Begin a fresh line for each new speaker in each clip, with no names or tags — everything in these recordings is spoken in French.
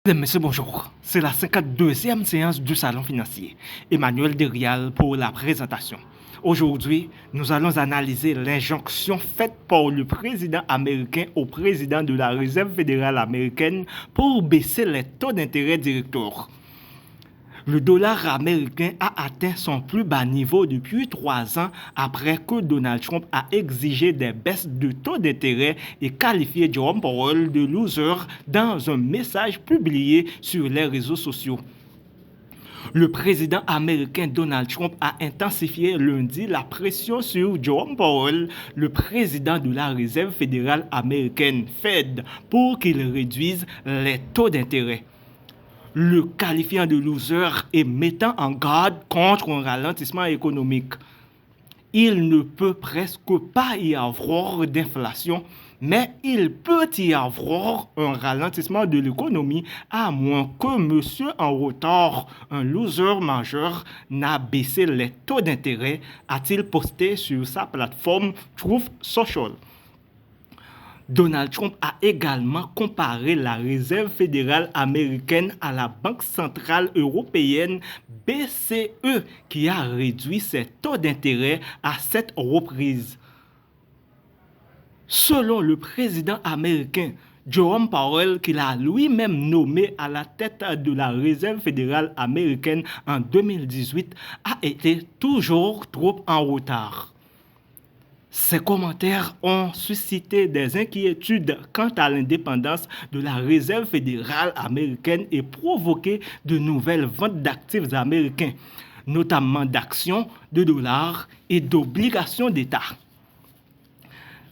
Mesdames, Messieurs, bonjour. C'est la 52e séance du Salon financier. Emmanuel Derial pour la présentation. Aujourd'hui, nous allons analyser l'injonction faite par le président américain au président de la Réserve fédérale américaine pour baisser les taux d'intérêt directeurs. Le dollar américain a atteint son plus bas niveau depuis 3 ans après que Donald Trump a exigé des baisses de taux d'intérêt et qualifié Jerome Powell de loser dans un message publié sur les réseaux sociaux. Le président américain Donald Trump a intensifié lundi la pression sur Jerome Powell, le président de la Réserve fédérale américaine Fed, pour qu'il réduise les taux d'intérêt, le qualifiant de loser et mettant en garde contre un ralentissement économique. Il ne peut presque pas y avoir d'inflation, mais il peut y avoir un ralentissement de l'économie à moins que monsieur en retard, un loser majeur, n'a baissé les taux d'intérêt, a-t-il posté sur sa plateforme Truth Social. Donald Trump a également comparé la Réserve fédérale américaine à la Banque centrale européenne BCE qui a réduit ses taux d'intérêt à 7 reprises. Selon le président américain Jerome Powell, qu'il a lui-même nommé à la tête de la Réserve fédérale américaine en 2018, a été toujours trop en retard. Ces commentaires ont suscité des inquiétudes quant à l'indépendance de la Réserve fédérale américaine et provoqué de nouvelles ventes d'actifs américains, notamment d'actions, de dollars et d'obligations d'État.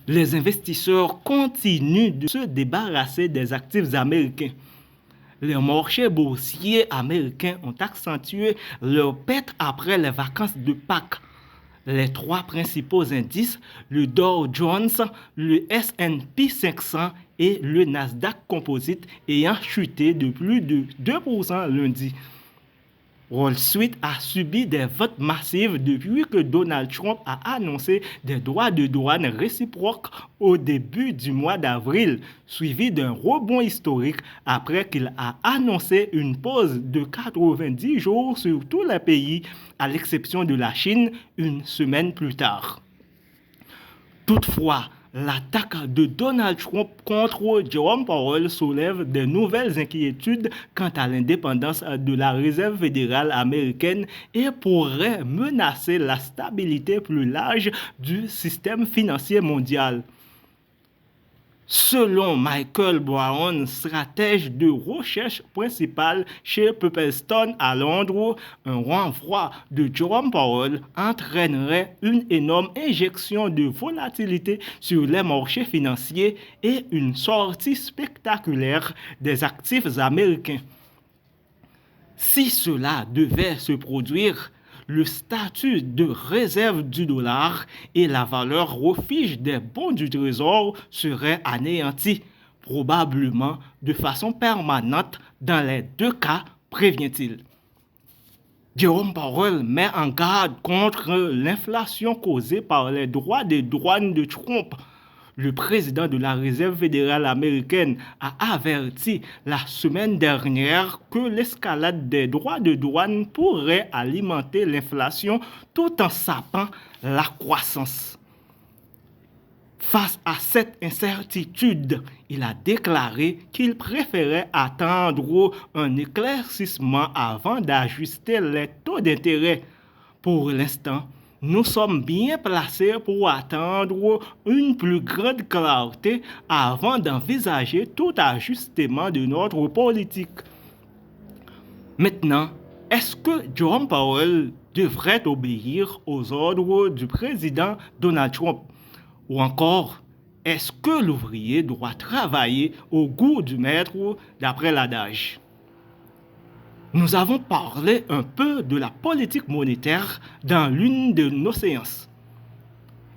Les investisseurs continuent de se débarrasser des actifs américains. Les marchés boursiers américains ont accentué leur perte après les vacances de Pâques. Les 3 principaux indices, le Dow Jones, le S&P 500 et le Nasdaq Composite, ayant chuté de plus de 2% lundi. Wall Street a subi des ventes massives depuis que Donald Trump a annoncé des droits de douane réciproques au début du mois d'avril, suivi d'un rebond historique après qu'il a annoncé une pause de 90 jours sur tous les pays, à l'exception de la Chine, une semaine plus tard. Toutefois, l'attaque de Donald Trump contre Jerome Powell soulève de nouvelles inquiétudes quant à l'indépendance de la Réserve fédérale américaine et pourrait menacer la stabilité plus large du système financier mondial. Selon Michael Brown, stratège de recherche principal chez Pepperstone à Londres, un renvoi de Jerome Powell entraînerait une énorme injection de volatilité sur les marchés financiers et une sortie spectaculaire des actifs américains. Si cela devait se produire, le statut de réserve du dollar et la valeur refuge des bons du trésor seraient anéantis, probablement de façon permanente dans les 2 cas, prévient-il. Jerome Powell met en garde contre l'inflation causée par les droits de douane de Trump. Le président de la Réserve fédérale américaine a averti la semaine dernière que l'escalade des droits de douane pourrait alimenter l'inflation tout en sapant la croissance. Face à cette incertitude, il a déclaré qu'il préférait attendre un éclaircissement avant d'ajuster les taux d'intérêt. Pour l'instant, nous sommes bien placés pour attendre une plus grande clarté avant d'envisager tout ajustement de notre politique. Maintenant, est-ce que Jerome Powell devrait obéir aux ordres du président Donald Trump? Ou encore, est-ce que l'ouvrier doit travailler au goût du maître d'après l'adage? Nous avons parlé un peu de la politique monétaire dans l'une de nos séances.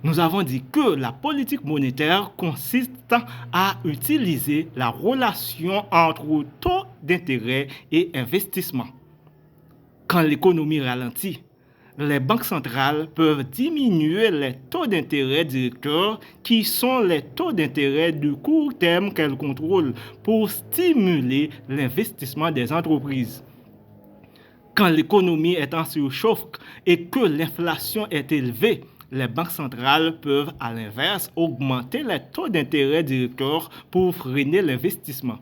Nous avons dit que la politique monétaire consiste à utiliser la relation entre taux d'intérêt et investissement. Quand l'économie ralentit, les banques centrales peuvent diminuer les taux d'intérêt directeurs qui sont les taux d'intérêt de court terme qu'elles contrôlent pour stimuler l'investissement des entreprises. Quand l'économie est en surchauffe et que l'inflation est élevée, les banques centrales peuvent à l'inverse augmenter les taux d'intérêt directeurs pour freiner l'investissement.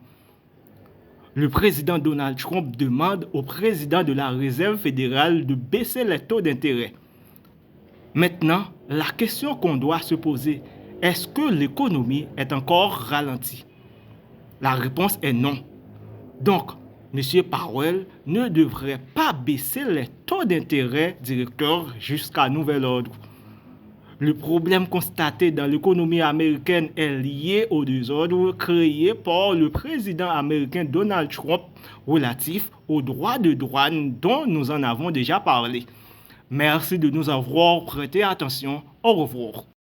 Le président Donald Trump demande au président de la Réserve fédérale de baisser les taux d'intérêt. Maintenant, la question qu'on doit se poser, est-ce que l'économie est encore ralentie? La réponse est non. Donc, M. Powell ne devrait pas baisser les taux d'intérêt directeurs jusqu'à nouvel ordre. Le problème constaté dans l'économie américaine est lié au désordre créé par le président américain Donald Trump relatif aux droits de douane dont nous en avons déjà parlé. Merci de nous avoir prêté attention. Au revoir.